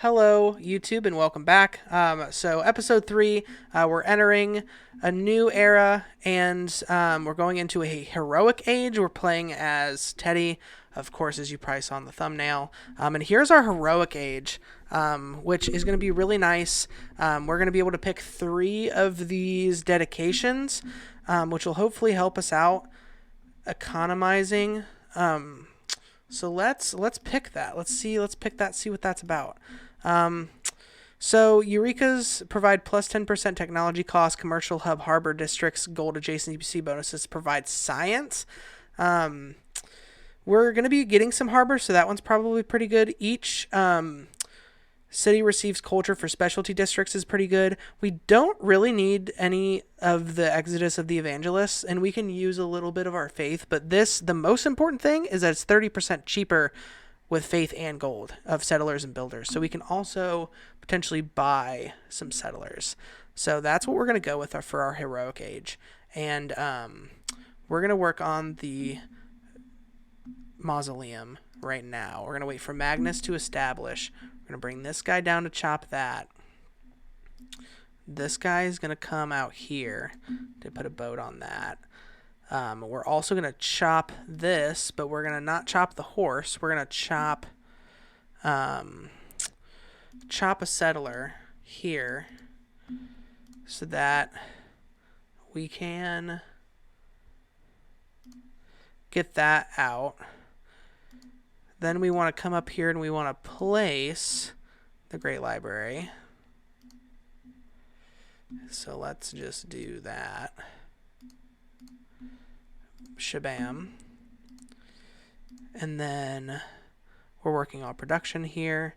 Hello, YouTube, and welcome back. So, episode 3, we're entering a new era, and we're going into a heroic age. We're playing as Teddy, of course, as you probably saw in the thumbnail. And here's our heroic age, which is going to be really nice. We're going to be able to pick 3 of these dedications, which will hopefully help us out economizing. So let's pick that. Let's pick that. See what that's about. Um, so Eureka's provide plus 10% technology cost. Commercial hub harbor districts gold adjacency bonuses provide science. Um, we're gonna be getting some harbor, so that one's probably pretty good. Each city receives culture for specialty districts is pretty good. We don't really need any of the exodus of the evangelists, and we can use a little bit of our faith. But the most important thing is that it's 30% cheaper with faith and gold of settlers and builders. So we can also potentially buy some settlers. So that's what we're going to go with for our heroic age. And we're going to work on the mausoleum right now. We're going to wait for Magnus to establish. We're going to bring this guy down to chop that. This guy is going to come out here to put a boat on that. We're also going to chop this, but we're going to not chop the horse. We're going to chop a settler here so that we can get that out. Then we want to come up here and we want to place the Great Library. So let's just do that. Shabam. And then we're working on production here.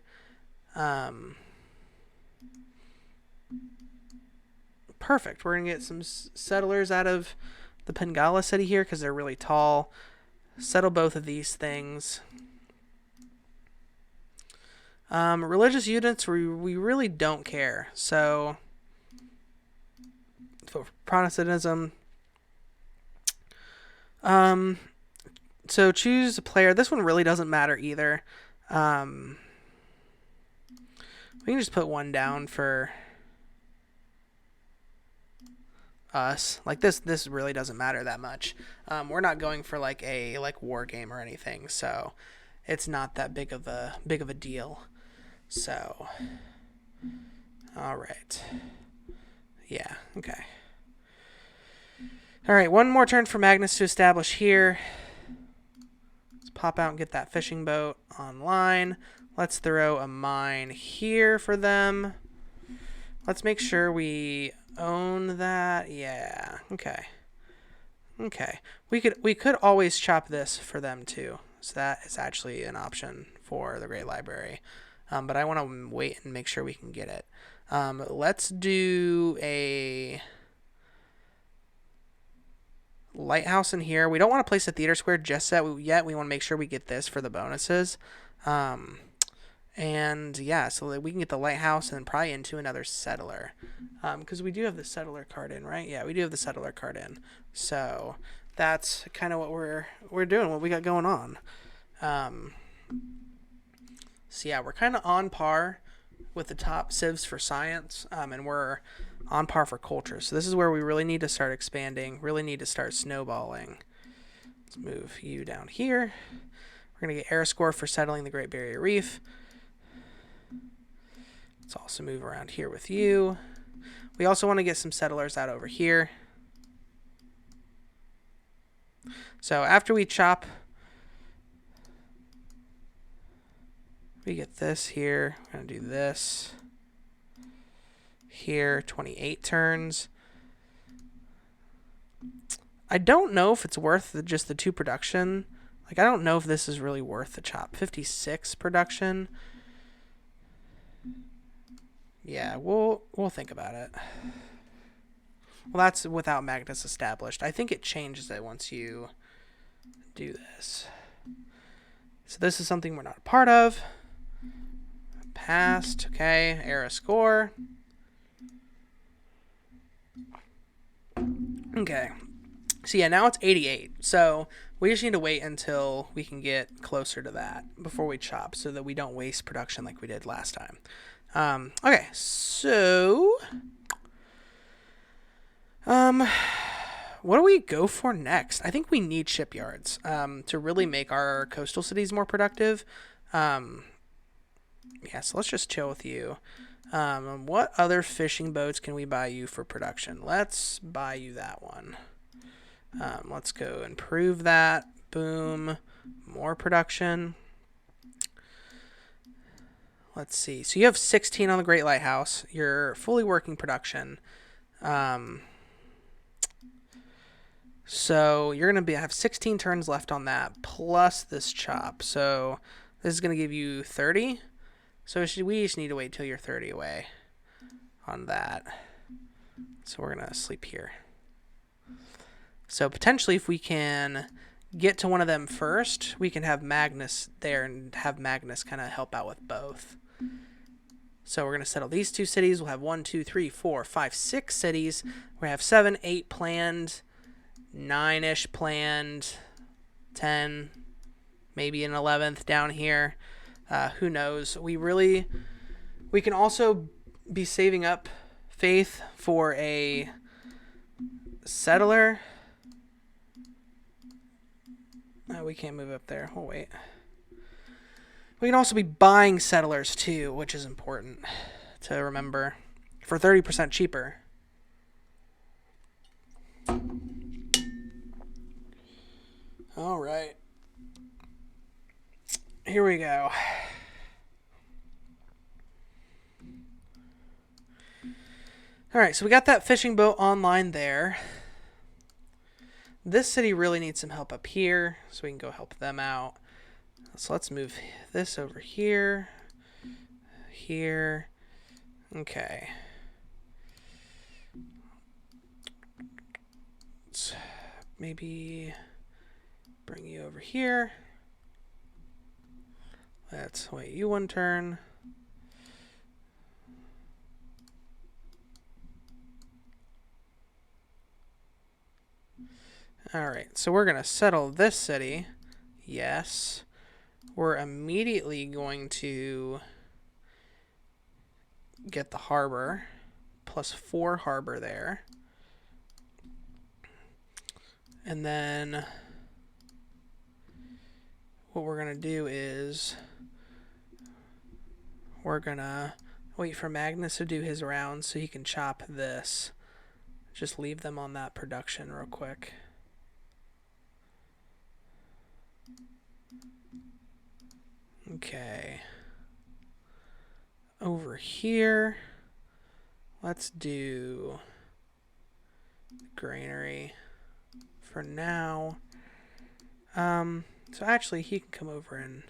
Perfect. We're going to get some settlers out of the Pengala city here because they're really tall. Settle both of these things. Religious units, we really don't care. So, for Protestantism. So choose a player. This one really doesn't matter either. We can just put one down for us. Like this really doesn't matter that much. We're not going for like a war game or anything, so it's not that big of a deal. So, all right. Yeah. Okay. All right, one more turn for Magnus to establish here. Let's pop out and get that fishing boat online. Let's throw a mine here for them. Let's make sure we own that. Yeah, okay. Okay. We could always chop this for them too. So that is actually an option for the Great Library. But I want to wait and make sure we can get it. Let's do a lighthouse in here. We don't want to place a theater square just yet. We want to make sure we get this for the bonuses. And yeah, so that we can get the lighthouse and then probably into another settler. Because we do have the settler card in, right? Yeah, we do have the settler card in. So that's kind of what we're doing, what we got going on. So yeah, we're kind of on par with the top civs for science, and we're on par for culture. So this is where we really need to start expanding, really need to start snowballing. Let's move you down here. We're going to get air score for settling the Great Barrier Reef. Let's also move around here with you. We also want to get some settlers out over here. So after we chop, we get this here. We're going to do this here, 28 turns. I don't know if it's worth just the 2 production. Like, I don't know if this is really worth the chop. 56 production. Yeah, we'll think about it. Well, that's without Magnus established. I think it changes it once you do this. So this is something we're not a part of. Passed. Okay, era score. Okay. So yeah, now it's 88. So we just need to wait until we can get closer to that before we chop, so that we don't waste production like we did last time. Okay, so what do we go for next? I think we need shipyards to really make our coastal cities more productive. Yeah, so let's just chill with you. What other fishing boats can we buy you for production? Let's buy you that one. Let's go improve that. Boom. More production. Let's see. So you have 16 on the Great Lighthouse. You're fully working production. So you're going to have 16 turns left on that, plus this chop. So this is going to give you 30. So we just need to wait till you're 30 away on that. So we're going to sleep here. So potentially if we can get to one of them first, we can have Magnus there and have Magnus kind of help out with both. So we're going to settle these 2 cities. We'll have 1, 2, 3, 4, 5, 6 cities. We have 7, 8 planned, 9-ish planned, 10, maybe an 11th down here. Who knows? We can also be saving up faith for a settler. We can't move up there. Oh, wait. We can also be buying settlers, too, which is important to remember, for 30% cheaper. All right. Here we go. All right, so we got that fishing boat online there. This city really needs some help up here, so we can go help them out. So let's move this over here. Here. Okay. Let's maybe bring you over here. Let's wait you one turn. Alright, so we're going to settle this city. Yes. We're immediately going to get the harbor. +4 harbor there. And then what we're going to do is we're going to wait for Magnus to do his rounds so he can chop this. Just leave them on that production real quick. Okay. Over here, let's do granary for now. So actually he can come over and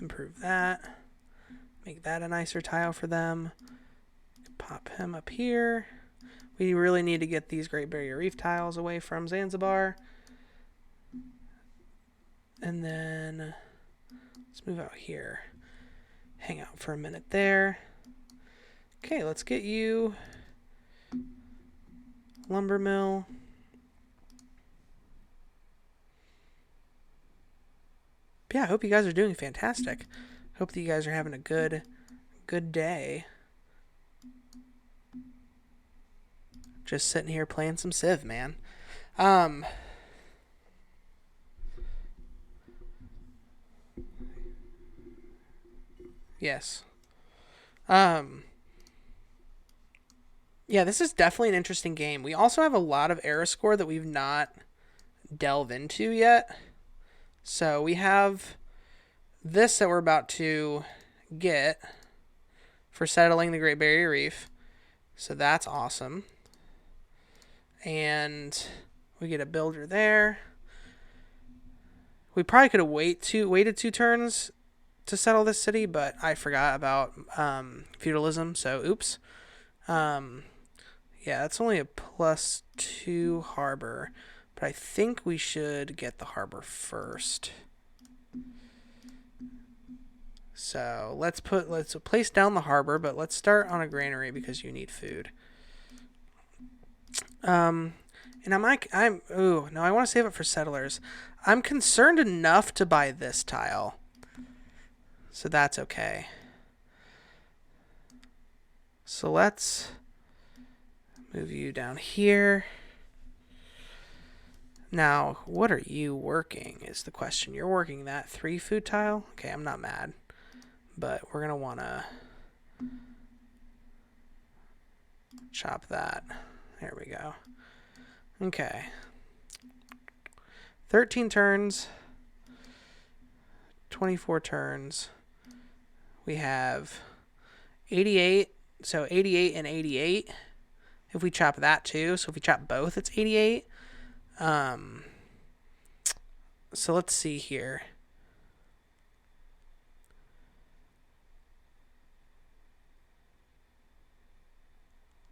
improve that. Make that a nicer tile for them. Pop him up here. We really need to get these Great Barrier Reef tiles away from Zanzibar. And then let's move out here. Hang out for a minute there. Okay, let's get you lumber mill. Yeah, I hope you guys are doing fantastic. Hope that you guys are having a good day. Just sitting here playing some Civ, man. Yes. Yeah, this is definitely an interesting game. We also have a lot of era score that we've not delved into yet. So we have this that we're about to get for settling the Great Barrier Reef. So that's awesome. And we get a builder there. We probably could have waited 2 turns to settle this city, but I forgot about feudalism, so oops. Yeah, that's only a +2 harbor, but I think we should get the harbor first. So let's place down the harbor, but let's start on a granary because you need food. And And ooh, no, I want to save it for settlers. I'm concerned enough to buy this tile. So that's okay. So let's move you down here. Now, what are you working is the question. You're working that 3 food tile? Okay, I'm not mad. But we're going to want to chop that. There we go. Okay. 13 turns. 24 turns. We have 88. So 88 and 88. If we chop that too. So if we chop both, it's 88. So let's see here.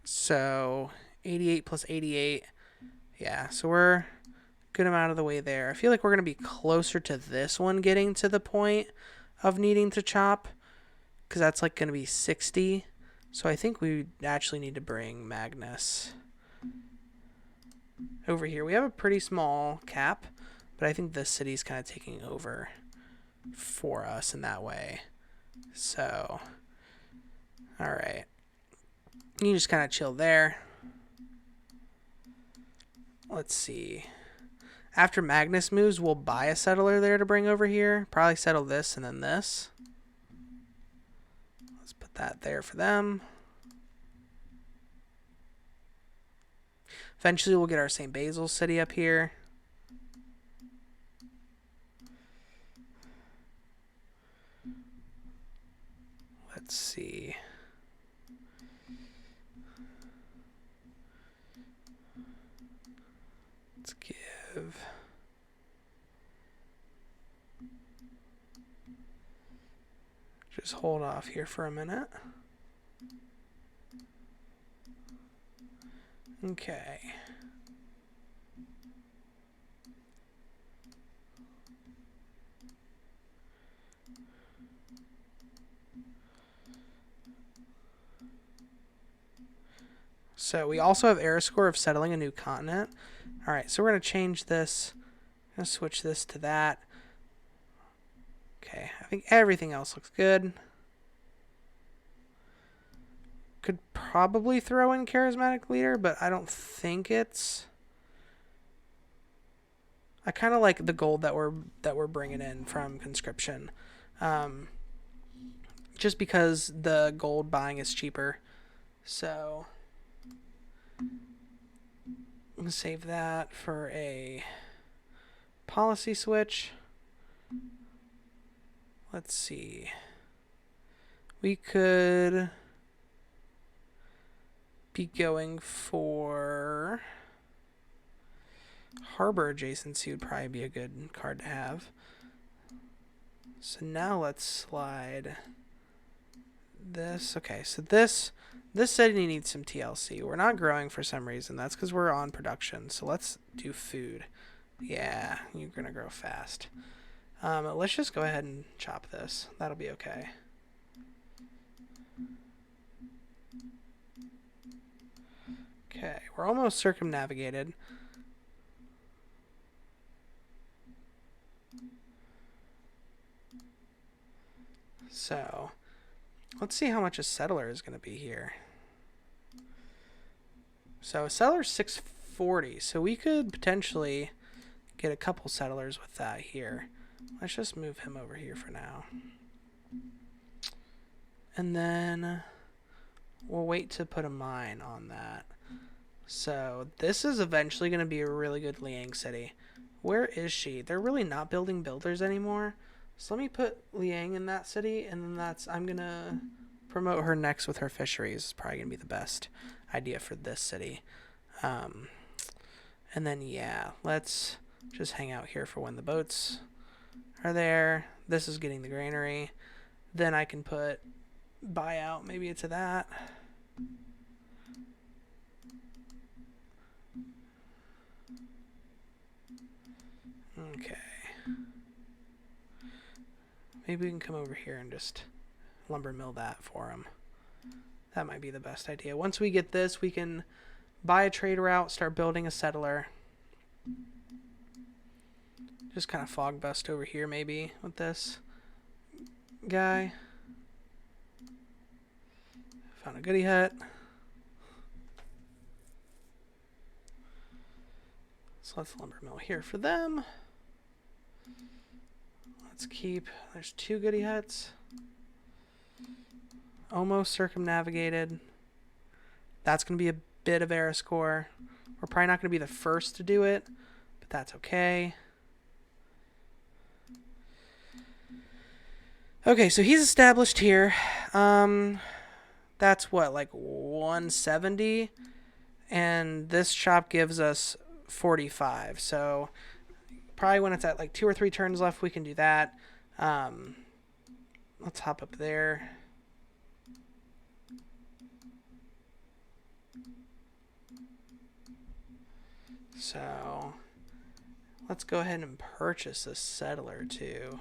So 88 plus 88. Yeah, so we're a good amount of the way there. I feel like we're going to be closer to this one getting to the point of needing to chop, because that's like going to be 60. So I think we actually need to bring Magnus over here. We have a pretty small cap, but I think this city's kind of taking over for us in that way. So, all right. You just kind of chill there. Let's see. After Magnus moves, we'll buy a settler there to bring over here. Probably settle this and then this. Let's put that there for them. Eventually, we'll get our St. Basil city up here. Let's see. Let's give... Just hold off here for a minute. Okay. So we also have era score of settling a new continent. All right, so we're going to change this. I'm going to switch this to that. Okay, I think everything else looks good. Could probably throw in charismatic leader, but I don't think it's... I kind of like the gold that we're bringing in from conscription, just because the gold buying is cheaper. So I'm gonna save that for a policy switch. Let's see. We could be going for harbor adjacency would probably be a good card to have. So now let's slide this. Okay, so this city needs some TLC. We're not growing for some reason. That's because we're on production. So let's do food. Yeah, you're gonna grow fast. Let's just go ahead and chop this. That'll be okay. Okay, we're almost circumnavigated. So, let's see how much a settler is going to be here. So, a settler's 640, so we could potentially get a couple settlers with that here. Let's just move him over here for now. And then we'll wait to put a mine on that. So, this is eventually going to be a really good Liang city. Where is she? They're really not building builders anymore. So let me put Liang in that city, and then I'm going to promote her next with her fisheries. It's probably going to be the best idea for this city. And then, yeah, let's just hang out here for when the boats are there. This is getting the granary. Then I can put buyout maybe into that. Okay. Maybe we can come over here and just lumber mill that for him. That might be the best idea. Once we get this, we can buy a trade route, start building a settler. Just kind of fog bust over here maybe with this guy. Found a goody hut. So let's lumber mill here for them. Let's keep, there's 2 goody huts. Almost circumnavigated. That's going to be a bit of era score. We're probably not going to be the first to do it, but that's okay. Okay, so he's established here. That's what, like 170? And this shop gives us 45. So probably when it's at like 2 or 3 turns left, we can do that. Let's hop up there. So let's go ahead and purchase a settler too.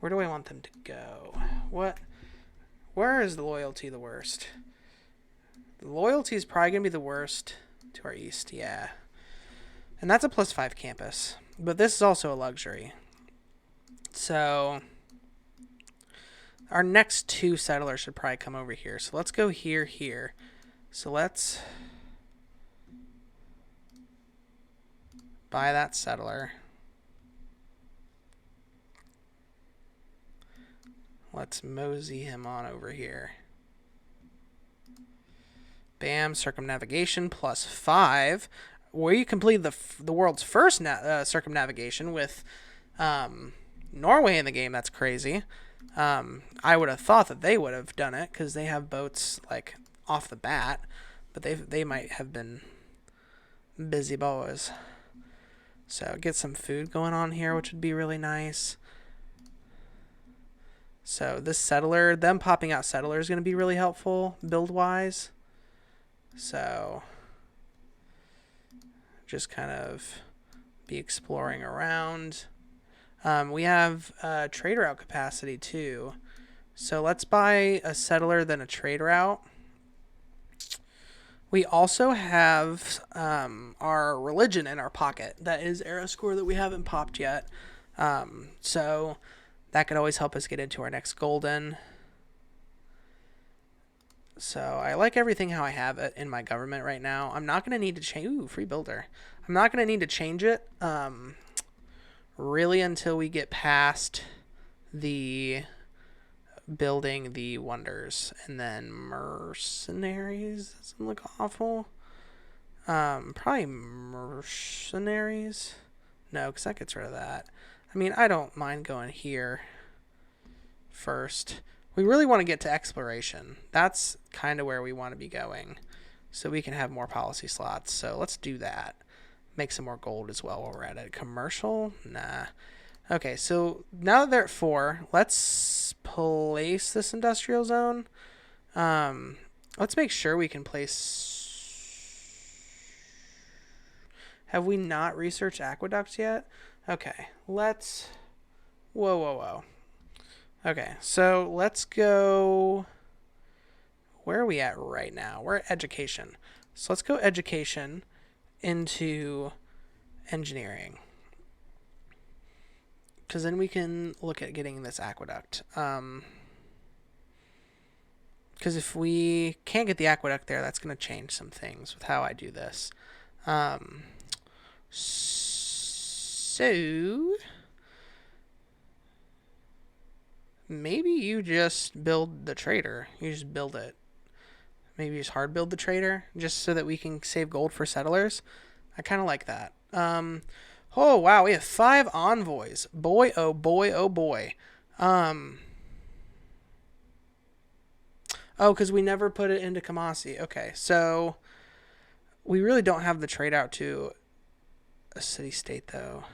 Where do I want them to go? Where is the loyalty the worst? The loyalty is probably going to be the worst to our east, yeah. And that's a +5 campus. But this is also a luxury. So our next 2 settlers should probably come over here. So let's go here. So let's buy that settler. Let's mosey him on over here. Bam, circumnavigation +5. We completed the world's first circumnavigation with Norway in the game. That's crazy. I would have thought that they would have done it because they have boats like off the bat, but they might have been busy boys. So get some food going on here, which would be really nice. So this settler, them popping out settler is going to be really helpful build-wise. So just kind of be exploring around. We have trade route capacity too. So let's buy a settler, then a trade route. We also have our religion in our pocket. That is era score that we haven't popped yet. So that could always help us get into our next golden. So I like everything how I have it in my government right now. I'm not going to need to change... Ooh, free builder. I'm not going to need to change it really until we get past the building the wonders. And then mercenaries doesn't look awful. Probably mercenaries. No, because that gets rid of that. I mean, I don't mind going here first. We really want to get to exploration. That's kind of where we want to be going. So we can have more policy slots. So let's do that. Make some more gold as well while we're at it. Commercial? Nah. Okay, so now that they're at 4, let's place this industrial zone. Let's make sure we can place... Have we not researched aqueducts yet? Okay, let's... Whoa. Okay, so let's go... Where are we at right now? We're at education. So let's go education into engineering. Because then we can look at getting this aqueduct. Because if we can't get the aqueduct there, that's going to change some things with how I do this. So maybe you just build the trader. You just build it. Maybe just hard build the trader just so that we can save gold for settlers. I kind of like that. Oh, wow. We have 5 envoys. Boy, oh boy, oh boy. Oh, because we never put it into Kamasi. Okay, so we really don't have the trade out to a city-state, though.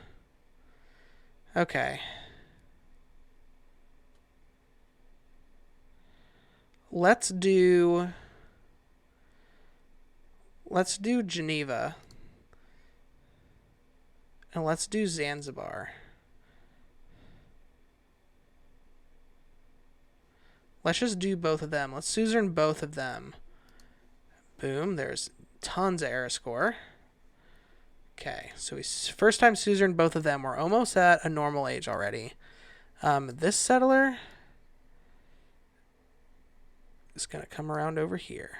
Okay. Let's do Geneva. And let's do Zanzibar. Let's just do both of them. Let's suzerain both of them. Boom. There's tons of era score. Okay, so first time suzerain, both of them. We're almost at a normal age already. This settler is going to come around over here.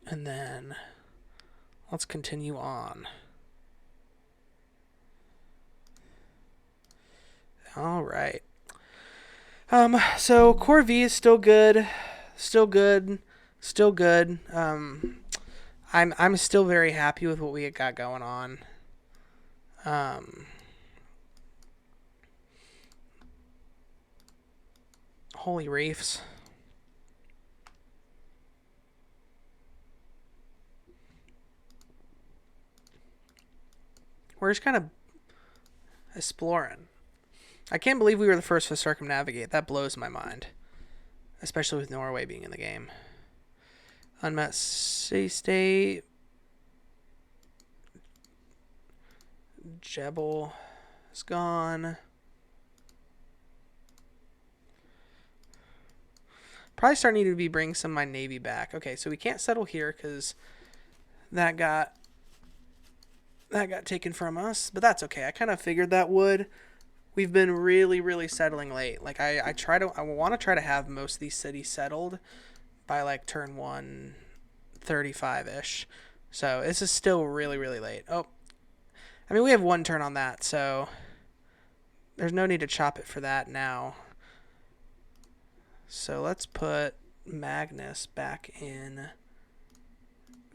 And then let's continue on. All right. So Core V is still good. Still good. Still good. I'm still very happy with what we got going on. Holy reefs. We're just kind of exploring. I can't believe we were the first to circumnavigate. That blows my mind. Especially with Norway being in the game. Unmet city state. Jebel is gone. Probably starting to be bringing some of my navy back. Okay, so we can't settle here because that got taken from us, but that's okay. I kind of figured that would. We've been really, really settling late. Like I want to try to have most of these cities settled by like turn 135-ish. So this is still really, really late. Oh, I mean, we have one turn on that, so there's no need to chop it for that now. So let's put Magnus back in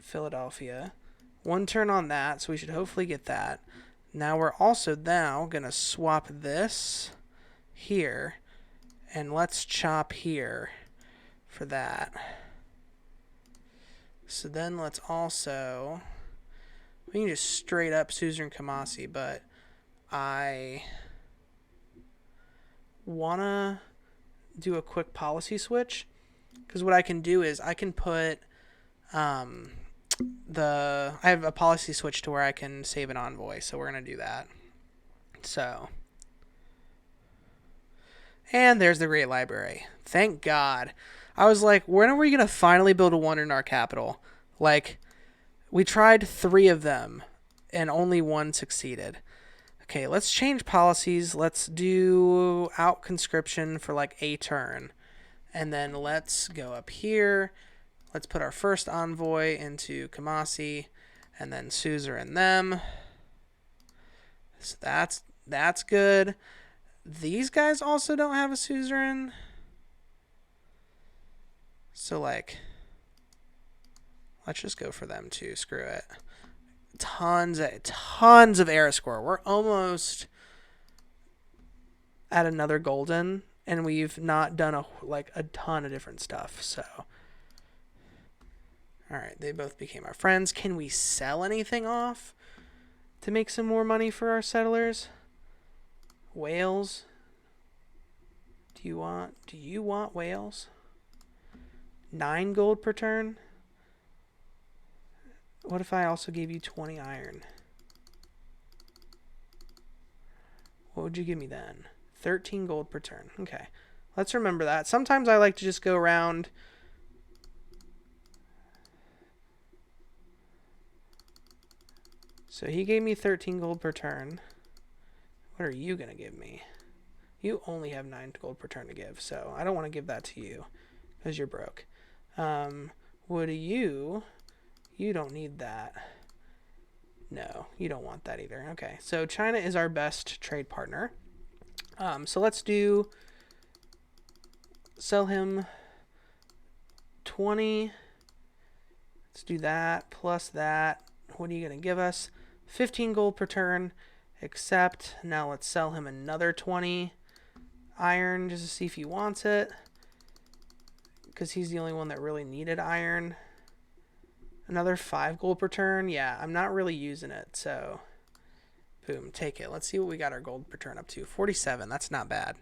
Philadelphia. One turn on that, so we should hopefully get that. Now we're also going to swap this here, and let's chop here for that. So then let's also, we can just straight up suzerain Kumasi, but I want to do a quick policy switch, because what I can do is I can put I have a policy switch to where I can save an envoy, so we're going to do that. So, and there's the Great Library. Thank God. I was like, when are we going to finally build a wonder in our capital? Like, we tried 3 of them, and only 1 succeeded. Okay, let's change policies. Let's do out conscription for like a turn. And then let's go up here. Let's put our first envoy into Kumasi, and then suzerain them. So that's good. These guys also don't have a suzerain. So like, let's just go for them too. Screw it. Tons of era score. We're almost at another golden, and we've not done a ton of different stuff. So. Alright, they both became our friends. Can we sell anything off to make some more money for our settlers? Wales? Do you want Wales? 9 gold per turn? What if I also gave you 20 iron? What would you give me then? 13 gold per turn. Okay. Let's remember that. Sometimes I like to just go around. So he gave me 13 gold per turn. What are you going to give me? You only have 9 gold per turn to give, so I don't want to give that to you because you're broke. Would you don't need that. No, you don't want that either. Okay, so China is our best trade partner. So let's sell him 20. Let's do that plus that. What are you going to give us? 15 gold per turn, except now let's sell him another 20 iron just to see if he wants it, because he's the only one that really needed iron. Another 5 gold per turn. Yeah, I'm not really using it, so boom, take it. Let's see what we got our gold per turn up to. 47. That's not bad.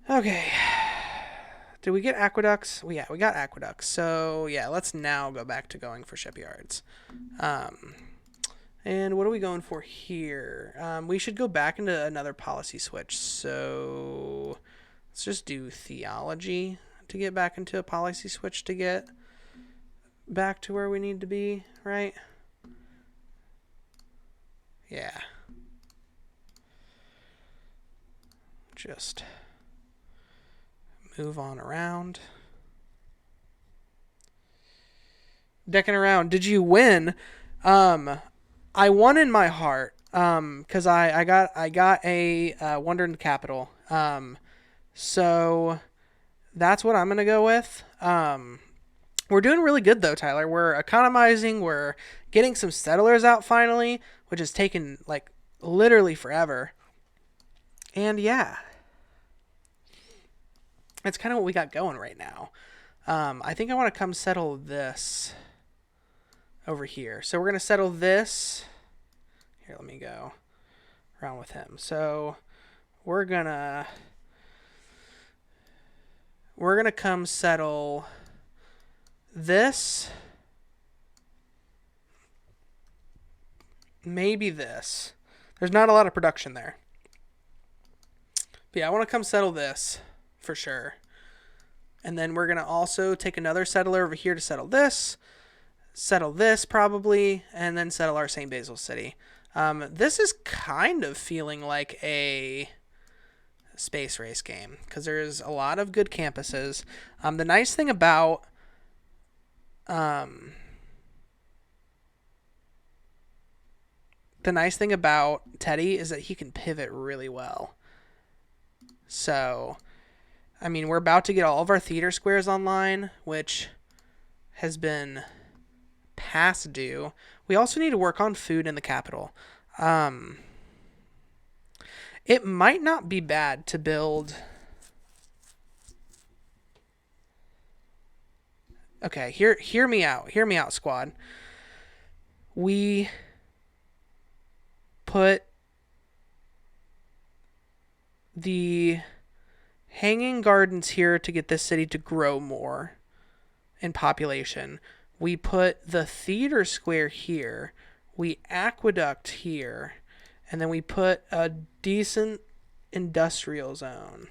Okay. Did we get aqueducts? Well, yeah, we got aqueducts. So, yeah, let's now go back to going for shipyards. And what are we going for here? We should go back into another policy switch. So, Let's just do theology to get back into a policy switch to get back to where we need to be, right? Yeah. Just move on around. Decking around. Did you win? I won in my heart. Because I got a Wonder in the Capital. So that's what I'm gonna go with. We're doing really good though, Tyler. We're economizing. We're getting some settlers out finally, which has taken like literally forever. And yeah, that's kind of what we got going right now. I think I want to come settle this over here. So we're gonna settle this. Here, let me go around with him. So we're gonna come settle this. Maybe this. There's not a lot of production there. But yeah, I want to come settle this for sure. And then we're going to also take another settler over here to settle this probably, and then settle our St. Basil City. This is kind of feeling like a space race game because there's a lot of good campuses. The nice thing about Teddy is that he can pivot really well. So, I mean, we're about to get all of our theater squares online, which has been past due. We also need to work on food in the capital. It might not be bad to build. Okay, hear me out. Hear me out, squad. We put the hanging gardens here to get this city to grow more in population. We put the theater square here. We aqueduct here. And then we put a decent industrial zone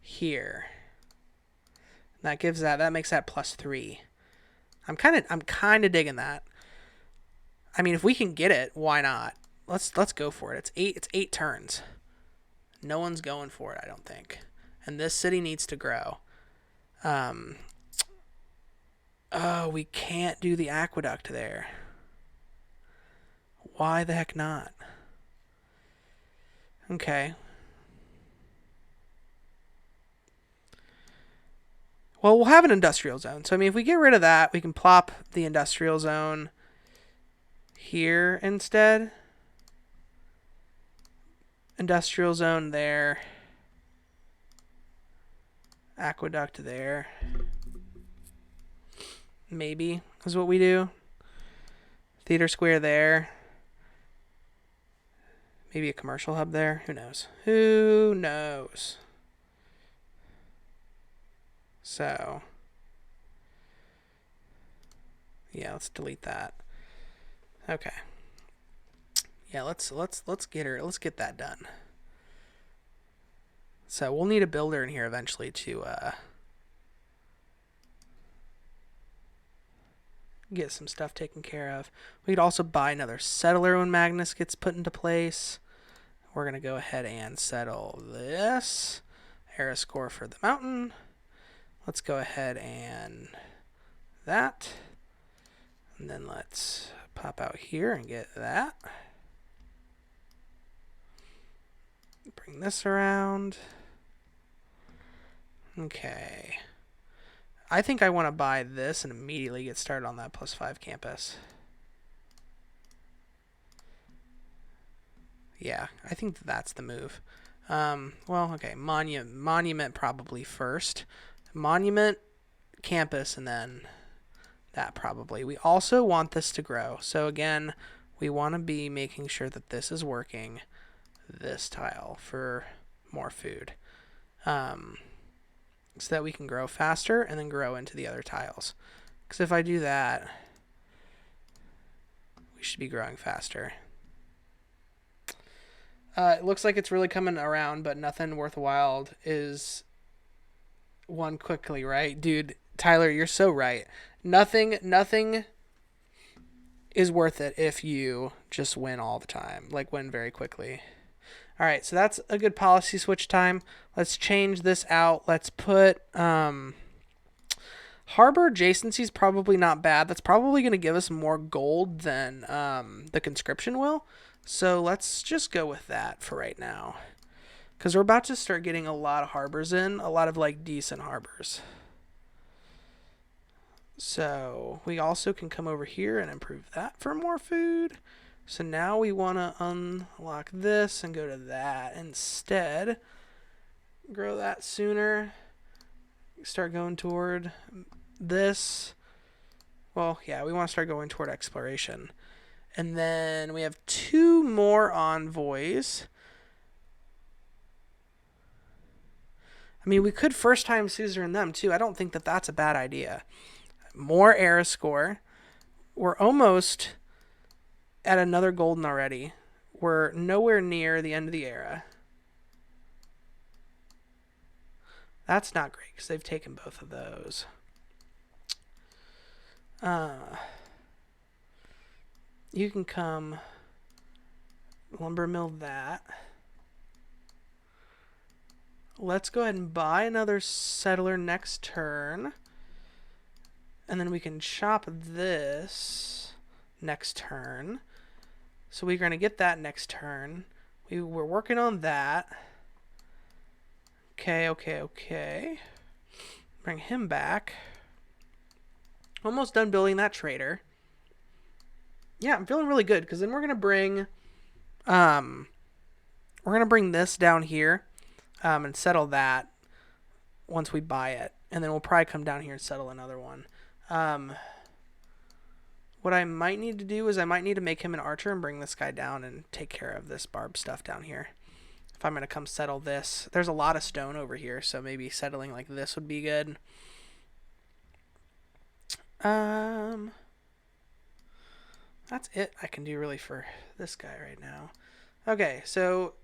here. And that makes that +3. I'm kind of digging that. I mean, if we can get it, why not? Let's go for it. It's 8 turns. No one's going for it, I don't think. And this city needs to grow. Oh, we can't do the aqueduct there. Why the heck not? Okay. Well, we'll have an industrial zone. So, I mean, if we get rid of that, we can plop the industrial zone here instead. Industrial zone there. Aqueduct there. Maybe is what we do. Theater square there. Maybe a commercial hub there. Who knows? Who knows? So, yeah, let's delete that. Okay. Yeah, let's get that done. So we'll need a builder in here eventually to get some stuff taken care of. We could also buy another settler when Magnus gets put into place. We're going to go ahead and settle this. Era score for the mountain. Let's go ahead and that. And then let's pop out here and get that. Bring this around. Okay. I think I want to buy this and immediately get started on that +5 campus. Yeah, I think that's the move. Well, okay, monument probably first. Monument, campus, and then that probably. We also want this to grow. So again, we want to be making sure that this is working. This tile for more food. So that we can grow faster and then grow into the other tiles. Because if I do that, we should be growing faster. It looks like it's really coming around, but nothing worthwhile is won quickly, right? Dude, Tyler, you're so right. Nothing is worth it if you just win all the time, like win very quickly. All right, so that's a good policy switch time. Let's change this out. Let's put harbor adjacency is probably not bad. That's probably going to give us more gold than the conscription will. So let's just go with that for right now. Because we're about to start getting a lot of harbors in, a lot of like decent harbors. So we also can come over here and improve that for more food. So now we want to unlock this and go to that instead. Grow that sooner. Start going toward this. Well, yeah, we want to start going toward exploration. And then we have 2 more envoys. I mean, we could first time suzerain them too. I don't think that that's a bad idea. More era score. We're almost at another golden already. We're nowhere near the end of the era. That's not great because they've taken both of those. You can come lumber mill that. Let's go ahead and buy another settler next turn. And then we can chop this next turn. So we're going to get that next turn. We're working on that. Okay. Bring him back. Almost done building that trader. Yeah, I'm feeling really good because then we're going to bring this down here and settle that once we buy it. And then we'll probably come down here and settle another one. What I might need to do is I might need to make him an archer and bring this guy down and take care of this barb stuff down here. If I'm going to come settle this. There's a lot of stone over here, so maybe settling like this would be good. That's it I can do really for this guy right now. Okay, so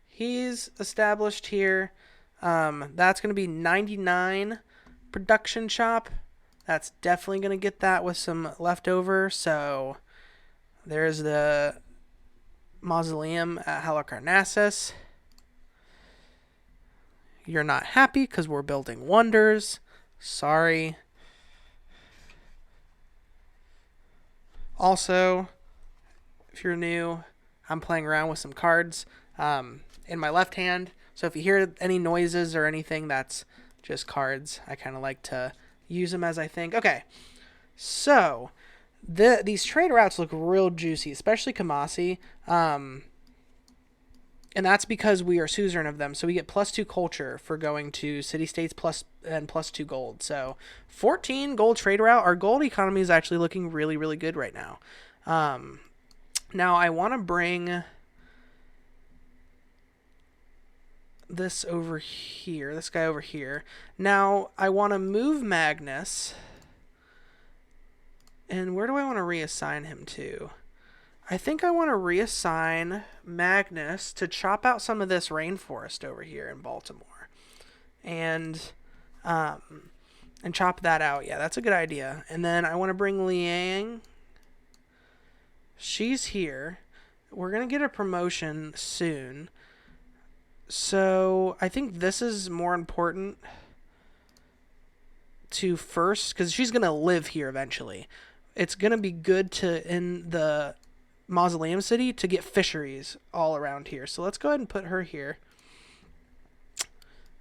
he's established here. That's going to be 99 production shop. That's definitely going to get that with some leftover. So there's the mausoleum at Halicarnassus. You're not happy because we're building wonders. Sorry. Also, if you're new, I'm playing around with some cards in my left hand. So if you hear any noises or anything, that's just cards. I kind of like to use them as I think. Okay, so these trade routes look real juicy, especially Kamasi. And that's because we are suzerain of them. So we get +2 culture for going to city-states and +2 gold. So 14 gold trade route. Our gold economy is actually looking really, really good right now. Now I want to bring this over here. This guy over here. Now I want to move Magnus. And where do I want to reassign him to? I think I want to reassign Magnus to chop out some of this rainforest over here in Baltimore. And chop that out. Yeah, that's a good idea. And then I want to bring Liang. She's here. We're going to get a promotion soon. So I think this is more important to first, because she's going to live here eventually. It's going to be good to, in the Mausoleum City, to get fisheries all around here. So let's go ahead and put her here.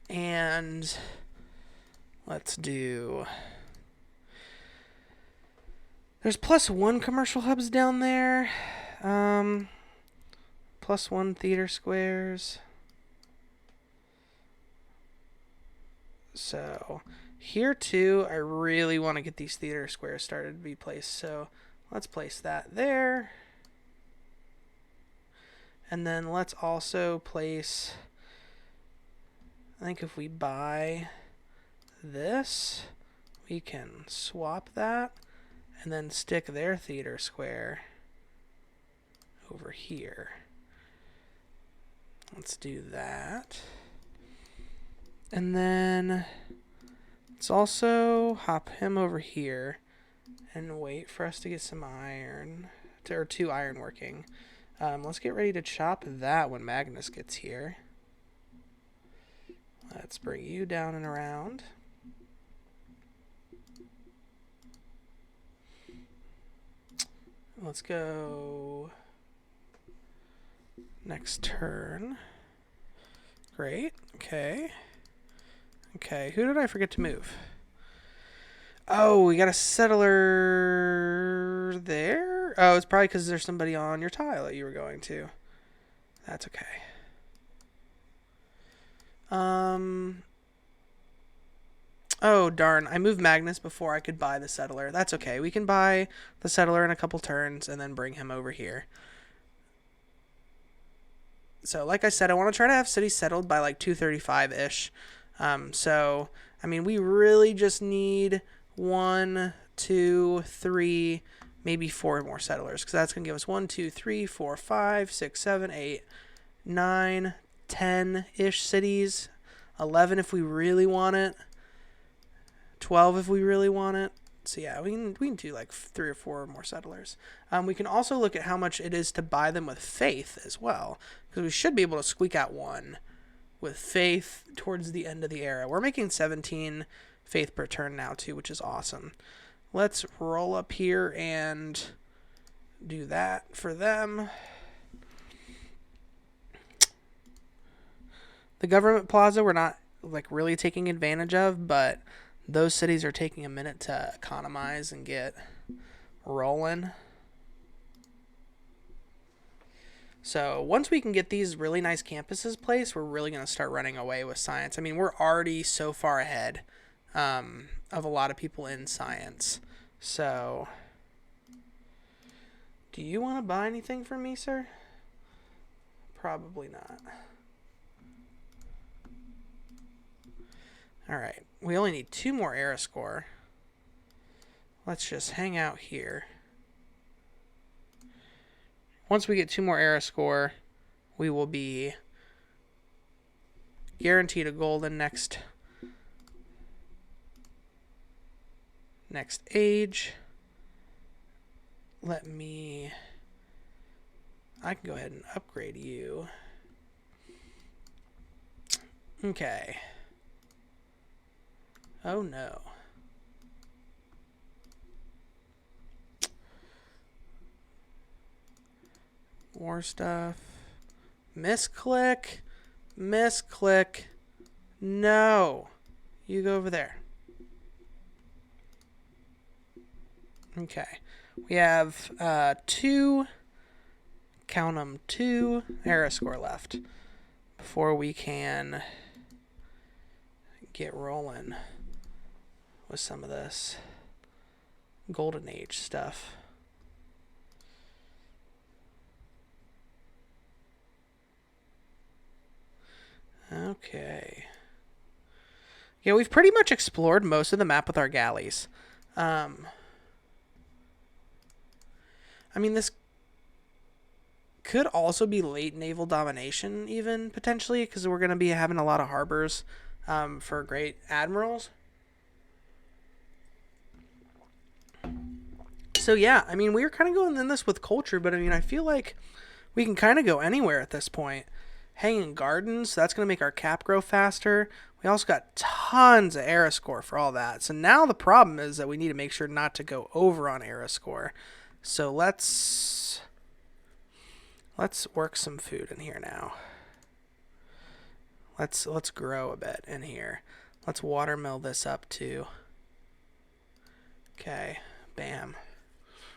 And let's do... There's +1 commercial hubs down there. +1 theater squares. So here too, I really want to get these theater squares started to be placed. So let's place that there. And then let's also place, I think if we buy this, we can swap that and then stick their theater square over here. Let's do that. And then let's also hop him over here and wait for us to get some iron, or 2 iron working. Let's get ready to chop that when Magnus gets here. Let's bring you down and around. Let's go next turn. Great. Okay. Okay, who did I forget to move? Oh, we got a settler there? Oh, it's probably because there's somebody on your tile that you were going to. That's okay. Oh, darn. I moved Magnus before I could buy the settler. That's okay. We can buy the settler in a couple turns and then bring him over here. So, like I said, I want to try to have cities settled by like 235-ish. So, I mean, we really just need 1, 2, 3, maybe 4 more settlers. Because that's going to give us 1, 2, 3, 4, 5, 6, 7, 8, 9, 10-ish cities. 11 if we really want it. 12 if we really want it. So yeah, we can do like 3 or 4 more settlers. We can also look at how much it is to buy them with faith as well, because we should be able to squeak out 1 with faith towards the end of the era. We're making 17 faith per turn now too, which is awesome. Let's roll up here and do that for them. The government plaza we're not like really taking advantage of, but those cities are taking a minute to economize and get rolling. So once we can get these really nice campuses placed, we're really going to start running away with science. I mean, we're already so far ahead of a lot of people in science. So do you want to buy anything from me, sir? Probably not. All right. We only need 2 more era score. Let's just hang out here. Once we get 2 more era score, we will be guaranteed a golden next age. I can go ahead and upgrade you. Okay. Oh no. More stuff. Misclick. Misclick. No. You go over there. Okay. We have 2, count them, 2 era score left before we can get rolling with some of this golden age stuff. Okay. Yeah, we've pretty much explored most of the map with our galleys. I mean, this could also be late naval domination, even, potentially, because we're going to be having a lot of harbors for great admirals. So, yeah, I mean, we were kind of going in this with culture, but, I mean, I feel like we can kind of go anywhere at this point. Hanging gardens, so that's going to make our cap grow faster. We also got tons of era score for all that. So now the problem is that we need to make sure not to go over on era score. So let's work some food in here now. Let's grow a bit in here. Let's watermill this up too. Okay, bam.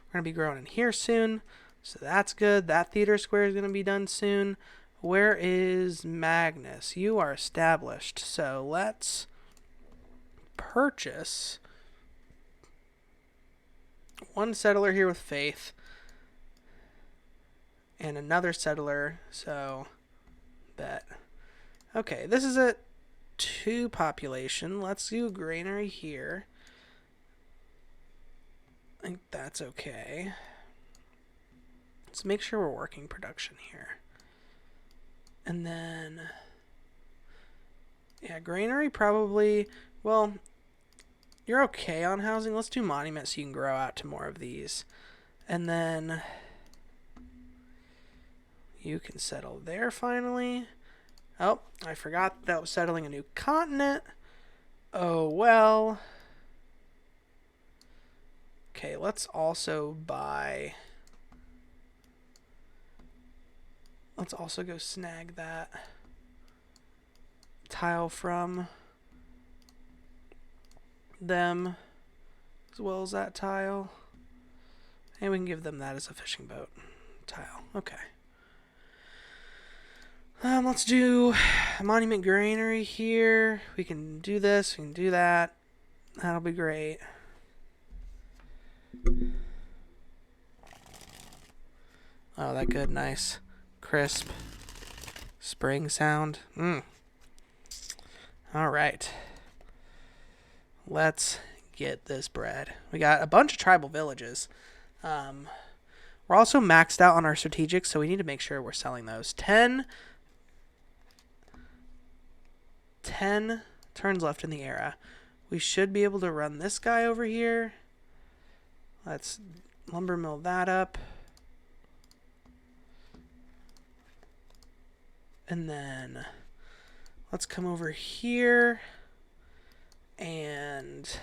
We're going to be growing in here soon, so that's good. That theater square is going to be done soon. Where is Magnus? You are established, so let's purchase 1 settler here with faith and another settler, so bet. Okay, this is a 2 population. Let's do a granary here. I think that's okay. Let's make sure we're working production here. And then, yeah, granary probably, well, you're okay on housing. Let's do monument so you can grow out to more of these. And then you can settle there finally. Oh, I forgot that was settling a new continent. Oh, well. Okay, let's also buy... Let's also go snag that tile from them, as well as that tile. And we can give them that as a fishing boat tile. Okay. Let's do a monument granary here. We can do this. We can do that. That'll be great. Oh, that good. Nice. Crisp. Spring sound. All right. Let's get this bread. We got a bunch of tribal villages. We're also maxed out on our strategics, so we need to make sure we're selling those. 10 turns left in the era. We should be able to run this guy over here. Let's lumber mill that up. And then let's come over here and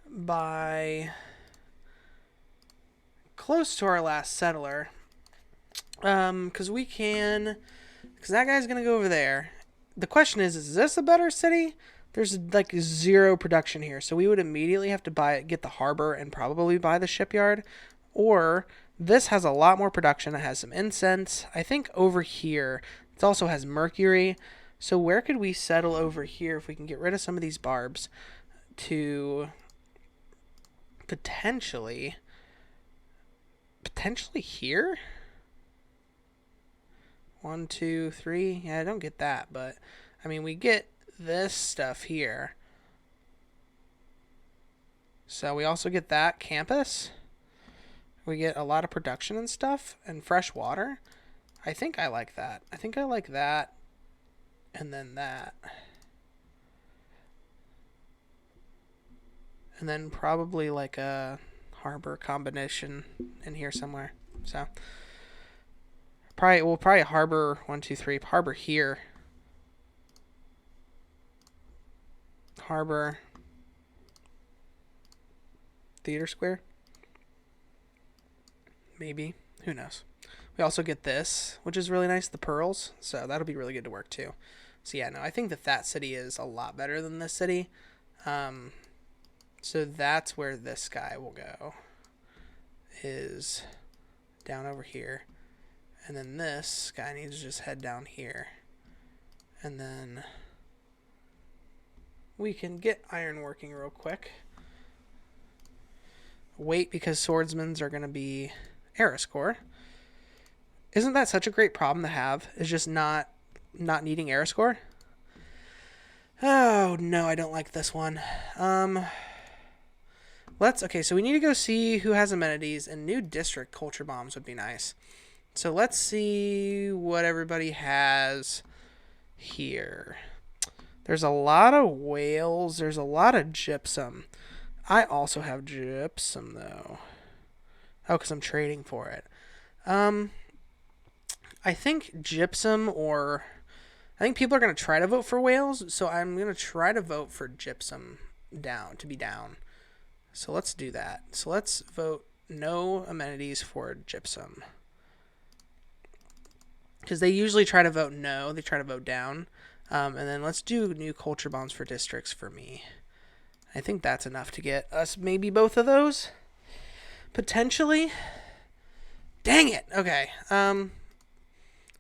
buy close to our last settler. Because that guy's going to go over there. The question is this a better city? There's like zero production here, so we would immediately have to get the harbor and probably buy the shipyard. Or this has a lot more production. It has some incense. I think over here it also has mercury. So where could we settle over here if we can get rid of some of these barbs to potentially here? 1, 2, 3. Yeah, I don't get that, but I mean, we get this stuff here. So we also get that campus. We get a lot of production and stuff and fresh water. I think I like that. I think I like that and then that. And then probably like a harbor combination in here somewhere. So we'll probably harbor 1, 2, 3. Harbor here. Harbor. Theater Square. Maybe. Who knows? We also get this, which is really nice, the pearls. So that'll be really good to work too. So yeah, no, I think that city is a lot better than this city. So that's where this guy will go. Is down over here. And then this guy needs to just head down here. And then we can get iron working real quick. Wait, because swordsmen are going to be Ariscore. Isn't that such a great problem to have? Is just not needing Ariscore? Oh, no, I don't like this one. Okay, so we need to go see who has amenities, and new district culture bombs would be nice. So let's see what everybody has here. There's a lot of whales. There's a lot of gypsum. I also have gypsum, though. Oh, because I'm trading for it. I think gypsum I think people are going to try to vote for whales, so I'm going to try to vote for gypsum to be down. So let's do that. So let's vote no amenities for gypsum. Because they usually try to vote no. They try to vote down. And then let's do new culture bombs for districts for me. I think that's enough to get us maybe both of those. Potentially. Dang it. Okay.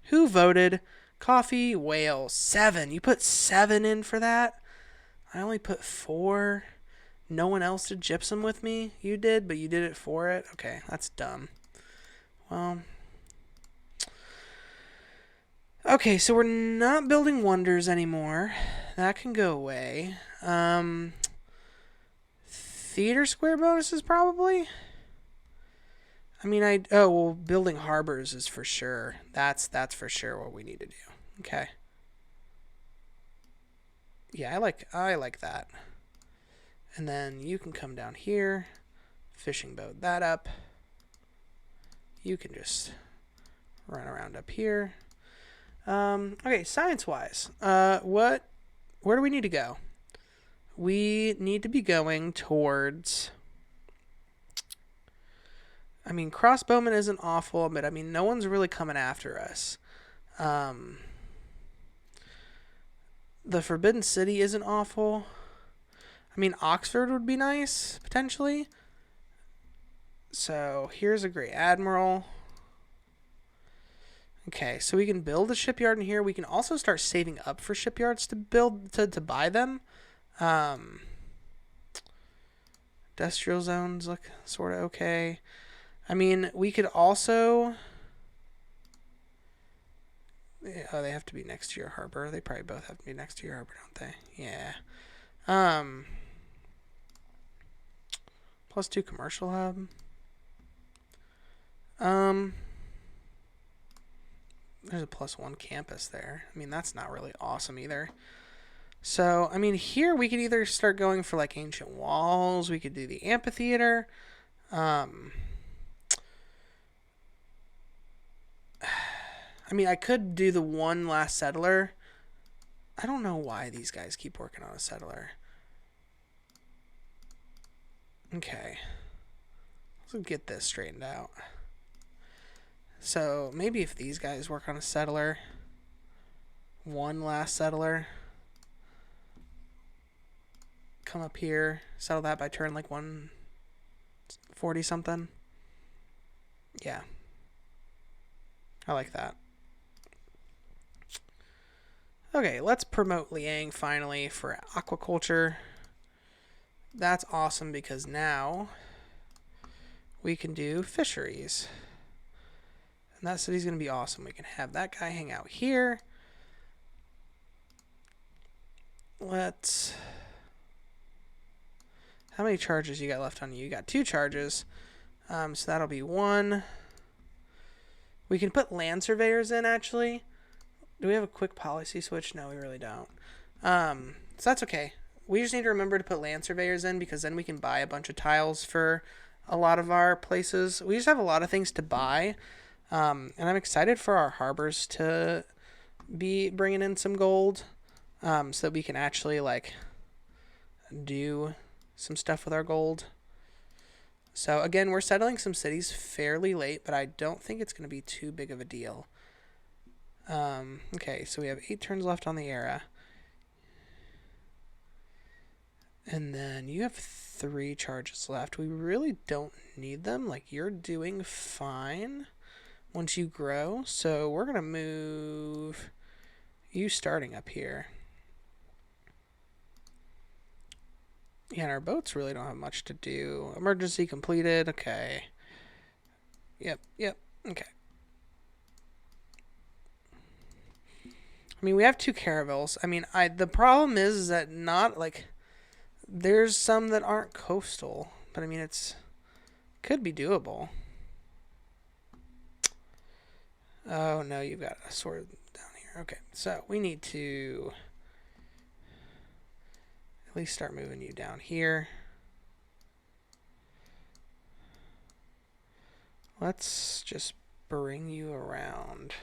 Who voted? Coffee, whale, 7. You put 7 in for that? I only put 4. No one else did gypsum with me? You did, but you did it for it? Okay, that's dumb. Well... Okay, so we're not building wonders anymore. That can go away. Theater Square bonuses, probably? I mean, oh, well, building harbors is for sure. That's for sure what we need to do. Okay. Yeah, I like that. And then you can come down here, fishing boat that up. You can just run around up here. Okay, science-wise, where do we need to go? We need to be going towards... I mean, crossbowman isn't awful, but I mean, no one's really coming after us. The Forbidden City isn't awful. I mean, Oxford would be nice, potentially. So, here's a Great Admiral. Okay, so we can build a shipyard in here. We can also start saving up for shipyards to build, to buy them. Industrial zones look sort of okay. I mean, we could also... Oh, they have to be next to your harbor. They probably both have to be next to your harbor, don't they? Yeah. +2 commercial hub. There's a +1 campus there. I mean, that's not really awesome either. So, I mean, here we could either start going for like ancient walls. We could do the amphitheater. I mean, I could do the one last settler. I don't know why these guys keep working on a settler. Okay. Let's get this straightened out. So, maybe if these guys work on a settler, one last settler, come up here, settle that by turn like 140 something. Yeah. I like that. Okay, let's promote Liang finally for aquaculture. That's awesome because now we can do fisheries. And that city's going to be awesome. We can have that guy hang out here. Let's... How many charges you got left on you? You got 2 charges. So that'll be 1. We can put land surveyors in, actually. Do we have a quick policy switch? No, we really don't. So that's okay. We just need to remember to put land surveyors in because then we can buy a bunch of tiles for a lot of our places. We just have a lot of things to buy. And I'm excited for our harbors to be bringing in some gold so that we can actually like do some stuff with our gold. So again, we're settling some cities fairly late, but I don't think it's going to be too big of a deal. Okay, so we have 8 turns left on the era. And then you have 3 charges left. We really don't need them. Like, you're doing fine once you grow. So we're going to move you starting up here. Yeah, and our boats really don't have much to do. Emergency completed. Okay. Yep. Okay. I mean, we have 2 caravels. I mean, the problem is that not, like, there's some that aren't coastal. But, I mean, could be doable. Oh, no, you've got a sword down here. Okay, so we need to at least start moving you down here. Let's just bring you around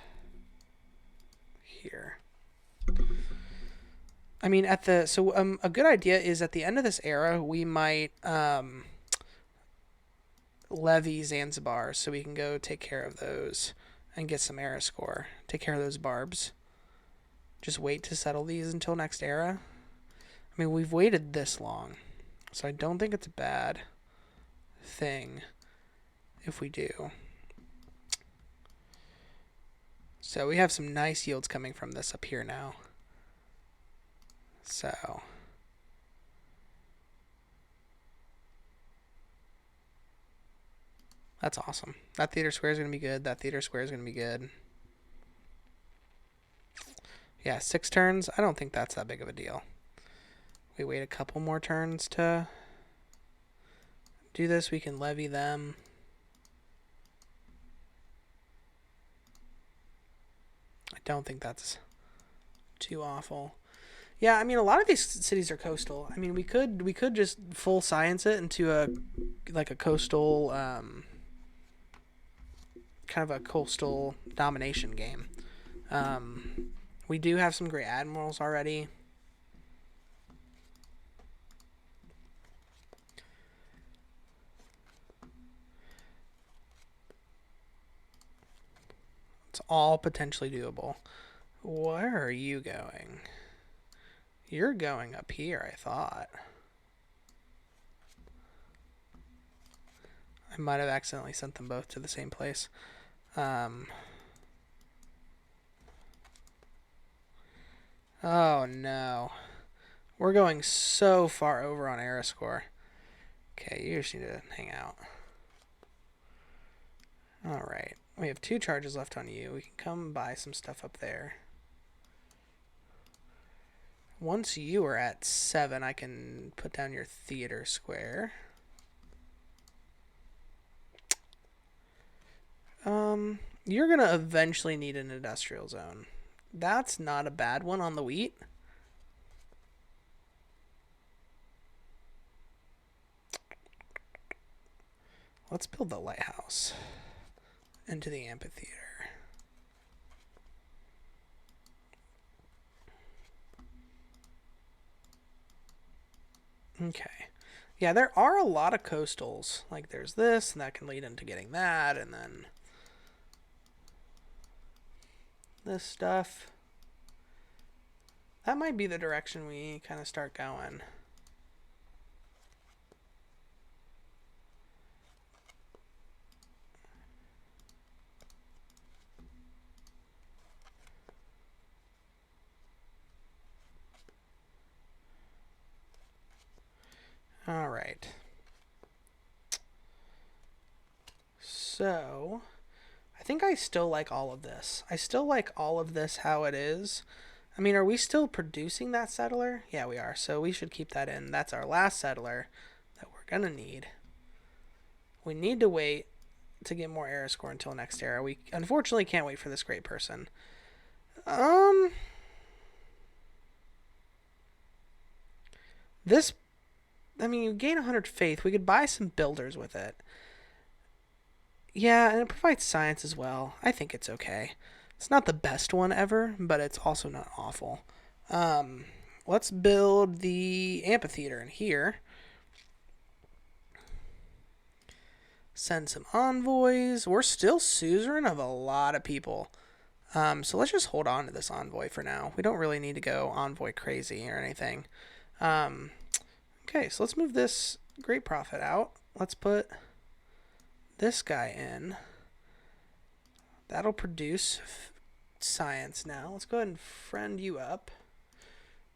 here. I mean, a good idea is at the end of this era, we might levy Zanzibar so we can go take care of those and get some era score. Take care of those barbs. Just wait to settle these until next era. I mean, we've waited this long, so I don't think it's a bad thing if we do. So we have some nice yields coming from this up here now. So that's awesome. That theater square is going to be good. That theater square is going to be good. Yeah, 6 turns. I don't think that's that big of a deal. We wait a couple more turns to do this. We can levy them. don't think that's too awful. Yeah, I mean, a lot of these cities are coastal. I mean, we could just full science it into a coastal kind of a coastal domination game. We do have some great admirals already. It's all potentially doable. Where are you going? You're going up here, I thought. I might have accidentally sent them both to the same place. Oh no. We're going so far over on era score. Okay, you just need to hang out. Alright. We have 2 charges left on you. We can come buy some stuff up there. Once you are at 7, I can put down your theater square. You're going to eventually need an industrial zone. That's not a bad one on the wheat. Let's build the lighthouse into the amphitheater. Okay. Yeah, there are a lot of coastals. Like there's this, and that can lead into getting that, and then this stuff. That might be the direction we kind of start going. All right. So, I think I still like all of this. I still like all of this how it is. I mean, are we still producing that settler? Yeah, we are. So we should keep that in. That's our last settler that we're going to need. We need to wait to get more era score until next era. We unfortunately can't wait for this great person. This, I mean, you gain 100 faith. We could buy some builders with it. Yeah, and it provides science as well. I think it's okay. It's not the best one ever, but it's also not awful. Let's build the amphitheater in here. Send some envoys. We're still suzerain of a lot of people. So let's just hold on to this envoy for now. We don't really need to go envoy crazy or anything. Okay, so let's move this great prophet out. Let's put this guy in. That'll produce science now. Let's go ahead and friend you up.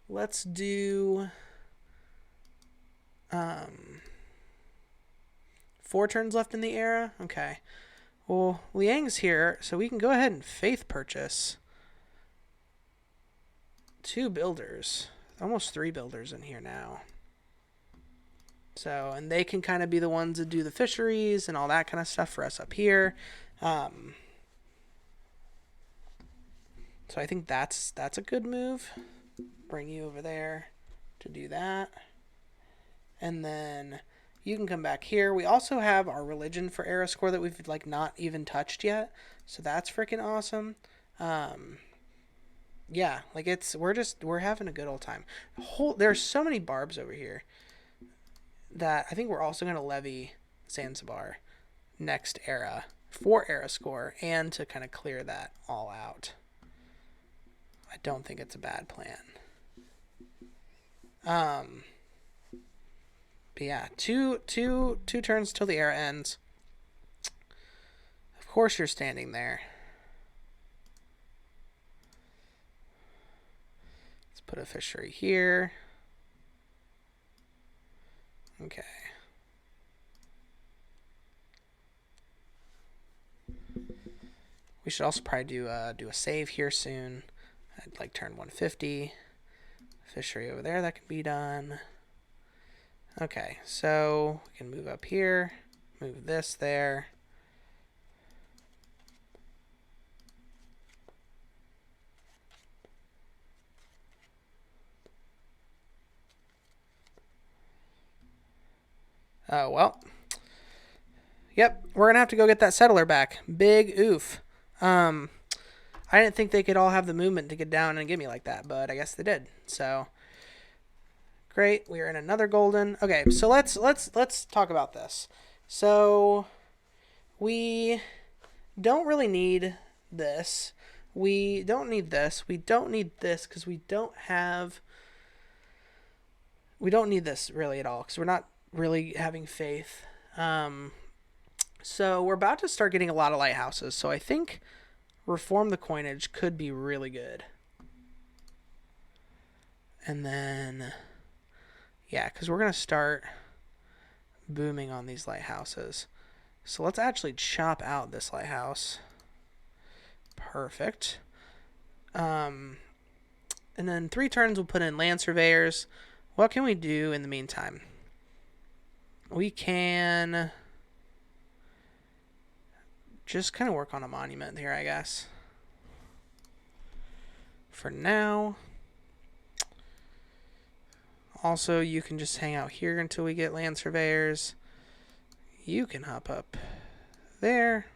Let's do 4 turns left in the era. Okay. Well, Liang's here, so we can go ahead and faith purchase 2 builders. Almost 3 builders in here now. So, and they can kind of be the ones that do the fisheries and all that kind of stuff for us up here. So I think that's a good move. Bring you over there to do that. And then you can come back here. We also have our religion for era score that we've like not even touched yet. So that's freaking awesome. Yeah, like we're having a good old time. There's so many barbs over here that I think we're also going to levy Zanzibar next era for era score and to kind of clear that all out. I don't think it's a bad plan. But yeah, two turns till the era ends. Of course you're standing there. Let's put a fishery here. Okay. We should also probably do a save here soon. I'd like turn 150. Fishery over there that can be done. Okay, so we can move up here, move this there. Oh, well. Yep, we're gonna have to go get that settler back. Big oof. I didn't think they could all have the movement to get down and get me like that, but I guess they did. So great, we are in another golden. Okay, so let's talk about this. So we don't really need this. We don't need this. We don't need this because we don't have. We don't need this really at all because we're not really having faith. So we're about to start getting a lot of lighthouses. So I think reform the coinage could be really good. And then, yeah, because we're going to start booming on these lighthouses. So let's actually chop out this lighthouse. Perfect. And then 3 turns we'll put in land surveyors. What can we do in the meantime? We can just kind of work on a monument here, I guess. For now. Also, you can just hang out here until we get land surveyors. You can hop up there.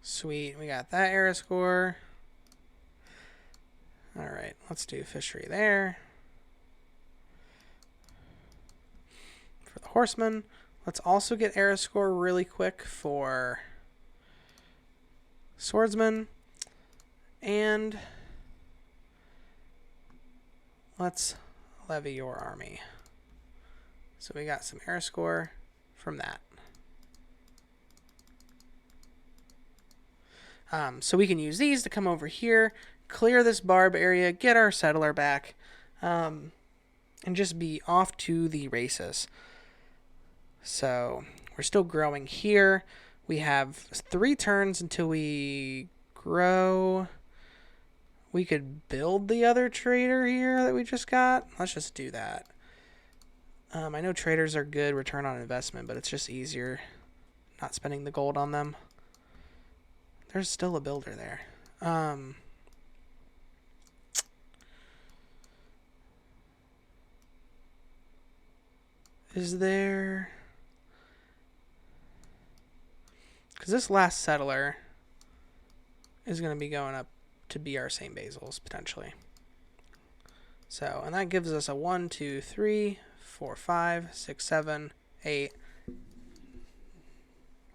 Sweet, we got that era score. Alright, let's do fishery there. For the horseman, let's also get era score really quick for swordsman. And let's levy your army. So we got some era score from that. So we can use these to come over here, clear this barb area, get our settler back, and just be off to the races. So we're still growing here. We have 3 turns until we grow. We could build the other trader here that we just got. Let's just do that. I know traders are good return on investment, but it's just easier not spending the gold on them. There's still a builder there. Is there... Because this last settler is going to be going up to be our St. Basil's, potentially. So, and that gives us a 1, 2, 3, 4, 5, 6, 7, 8.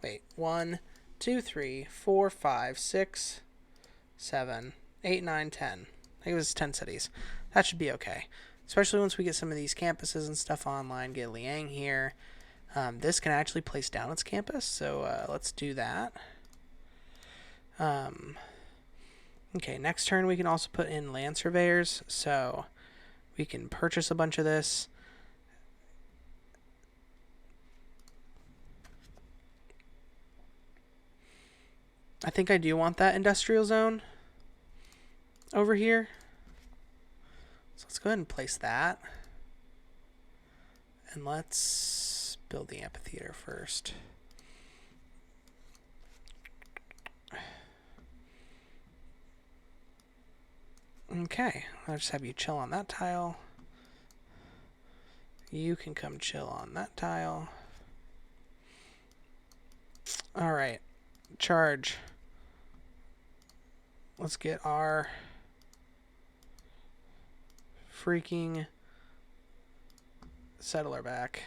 Wait, 1, 2, 3, 4, 5, 6, 7, 8, 9, 10. I think it was 10 cities. That should be okay. Especially once we get some of these campuses and stuff online. Get Liang here. This can actually place down its campus, so let's do that. Okay, next turn we can also put in land surveyors, so we can purchase a bunch of this. I think I do want that industrial zone over here. So let's go ahead and place that. And let's build the amphitheater first. Okay, I'll just have you chill on that tile. You can come chill on that tile. Alright, charge. Let's get our freaking settler back.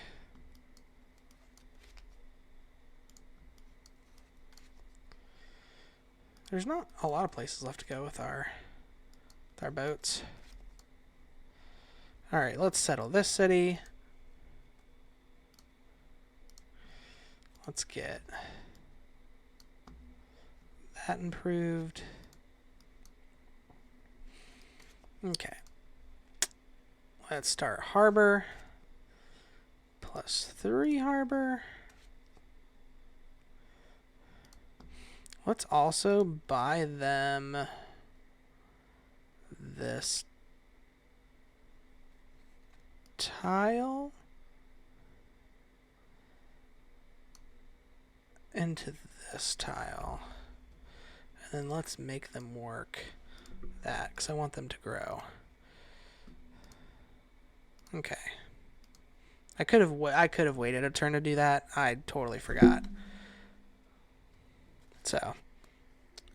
There's not a lot of places left to go with our boats. Alright, let's settle this city. Let's get that improved. Okay. Let's start harbor. +3 harbor. Let's also buy them this tile. into this tile. And then let's make them work that, because I want them to grow. Okay. I could have waited a turn to do that. I totally forgot. So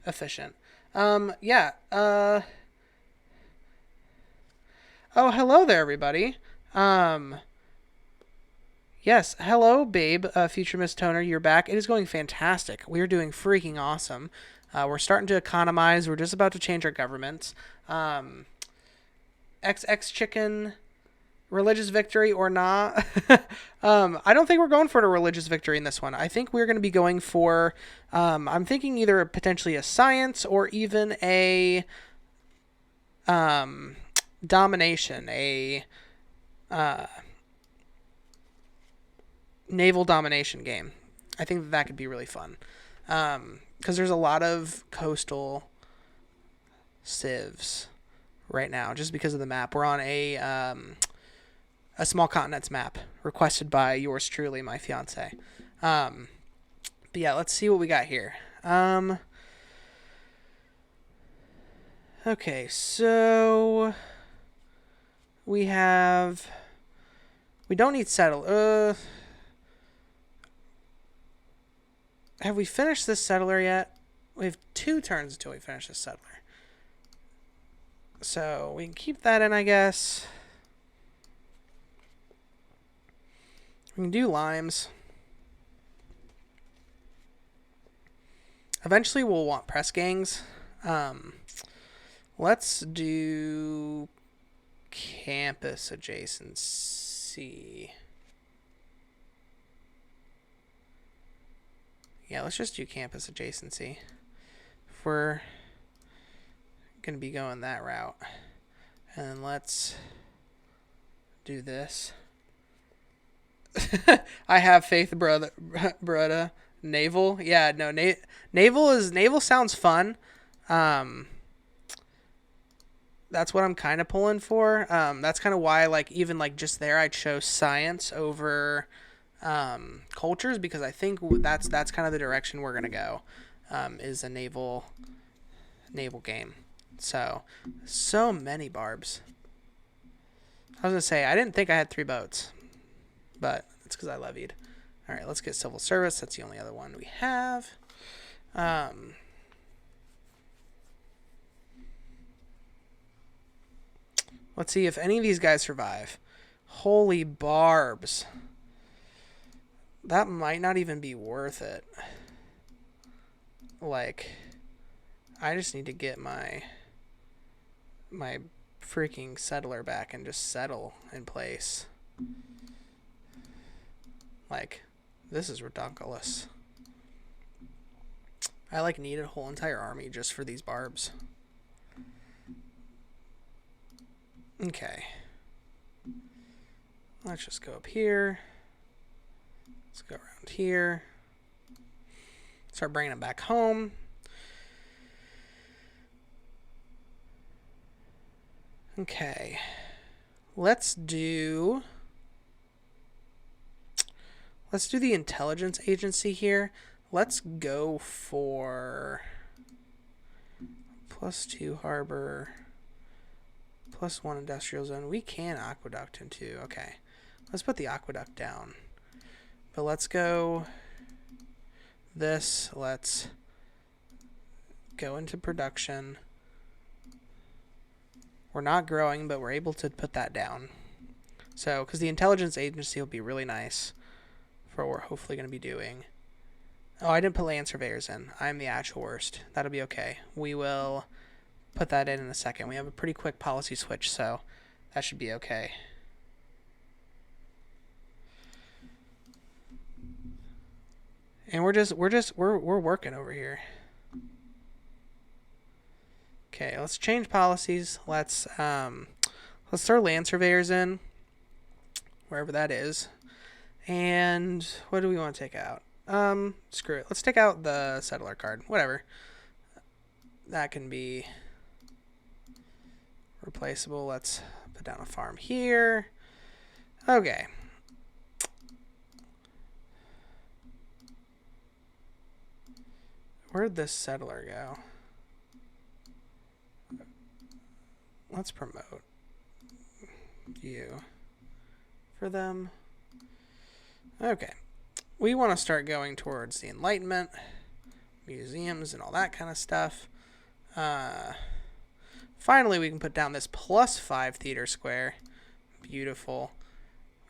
efficient. Yeah. Oh, hello there, everybody. Yes, hello, babe. Future Miss Toner, you're back. It is going fantastic. We're doing freaking awesome. We're starting to economize. We're just about to change our governments. XX Chicken. Religious victory or not? I don't think we're going for a religious victory in this one. I think we're going to be going for, I'm thinking either potentially a science or even a domination, a naval domination game. I think that could be really fun. Because there's a lot of coastal civs right now just because of the map. We're on a small continents map requested by yours truly, my fiance. But yeah, let's see what we got here. Okay, so we don't need settle. Have we finished this settler yet? We have 2 turns until we finish this settler. So we can keep that in, I guess. We can do limes. Eventually we'll want press gangs. Let's do campus adjacency. Yeah, let's just do campus adjacency. If we're going to be going that route. And then let's do this. I have faith, brother. Naval, yeah, no, naval sounds fun. That's what I'm kind of pulling for. That's kind of why, like, even like just there, I chose science over cultures, because I think that's kind of the direction we're gonna go. Is a naval game. So many barbs. I was gonna say I didn't think I had 3 boats. But it's because I levied. All right, let's get civil service. That's the only other one we have. Let's see if any of these guys survive. Holy barbs. That might not even be worth it. Like, I just need to get my freaking settler back and just settle in place. Like, this is ridiculous. I like need a whole entire army just for these barbs. Okay. Let's just go up here. Let's go around here. Start bringing them back home. Okay. Let's do the intelligence agency here. Let's go for +2 harbor, +1 industrial zone. We can aqueduct into. Okay. Let's put the aqueduct down. But let's go this. Let's go into production. We're not growing, but we're able to put that down. So, because the intelligence agency will be really nice for what we're hopefully going to be doing. Oh, I didn't put land surveyors in. I'm the actual worst. That'll be okay. We will put that in a second. We have a pretty quick policy switch, so that should be okay. And we're working over here. Okay, let's change policies. Let's throw land surveyors in, wherever that is. And what do we want to take out? Screw it. Let's take out the settler card. Whatever. That can be replaceable. Let's put down a farm here. Okay. Where'd this settler go? Let's promote you for them. Okay. We want to start going towards the Enlightenment, museums, and all that kind of stuff. Finally, we can put down this +5 theater square. Beautiful.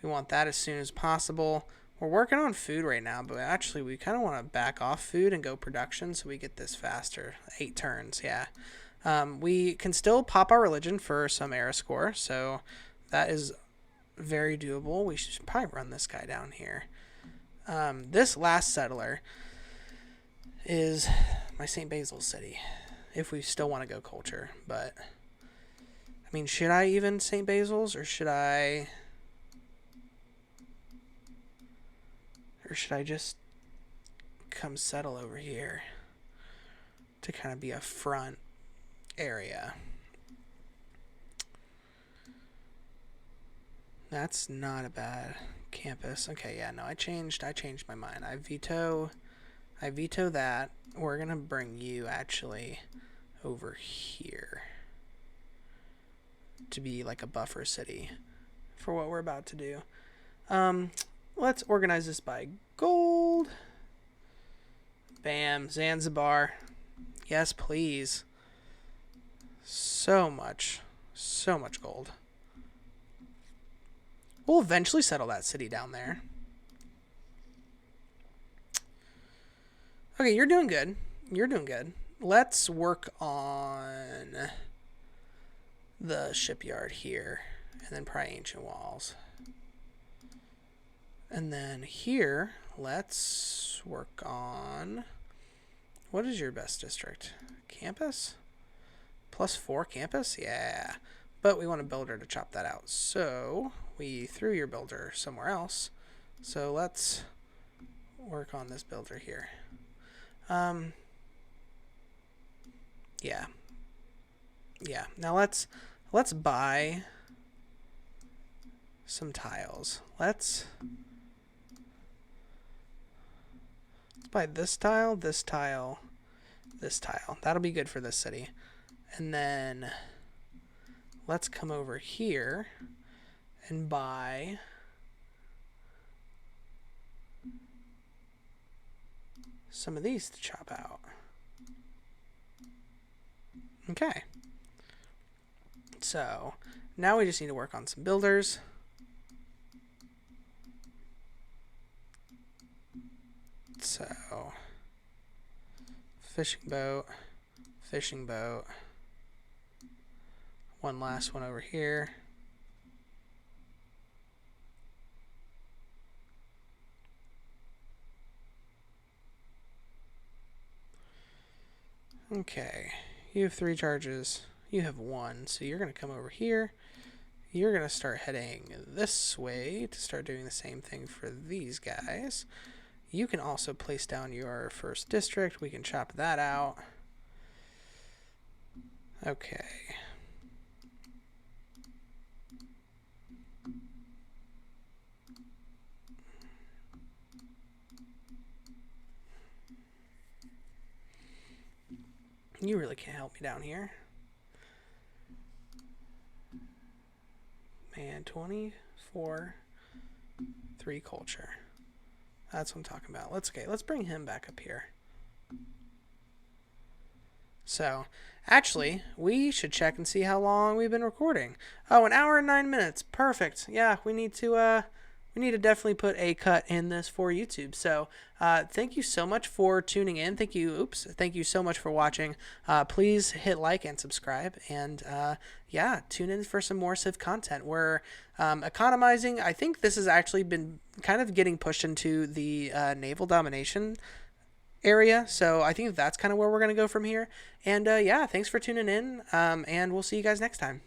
We want that as soon as possible. We're working on food right now, but actually we kind of want to back off food and go production so we get this faster. 8 turns, yeah. We can still pop our religion for some era score, so that is very doable. We should probably run this guy down here. This last settler is my St. Basil's city, if we still want to go culture. But, I mean, should I even St. Basil's, or should I just come settle over here to kind of be a front area? That's not a bad campus. Okay, yeah, no, I changed my mind. I veto that. We're gonna bring you actually over here to be like a buffer city for what we're about to do. Let's organize this by gold. Bam, Zanzibar. Yes, please. So much gold. We'll eventually settle that city down there. Okay, you're doing good. You're doing good. Let's work on the shipyard here, and then probably ancient walls. And then here, let's work on... What is your best district? Campus? +4 campus? Yeah. But we want a builder to chop that out. So we threw your builder somewhere else. So let's work on this builder here. Yeah. Now let's buy some tiles. Let's buy this tile, this tile, this tile. That'll be good for this city. And then let's come over here and buy some of these to chop out. Okay. So now we just need to work on some builders. So fishing boat. One last one over here. Okay, you have 3 charges. You have 1, so you're going to come over here. You're going to start heading this way to start doing the same thing for these guys. You can also place down your first district. We can chop that out. Okay. You really can't help me down here. Man, 24, 3 culture. That's what I'm talking about. Let's bring him back up here. So, actually, we should check and see how long we've been recording. Oh, 1 hour and 9 minutes. Perfect. Yeah, we need to definitely put a cut in this for YouTube. So, thank you so much for tuning in. Thank you so much for watching. Please hit like and subscribe. And, yeah, tune in for some more Civ content. We're economizing. I think this has actually been kind of getting pushed into the naval domination area. So I think that's kind of where we're going to go from here. And, yeah, thanks for tuning in. And we'll see you guys next time.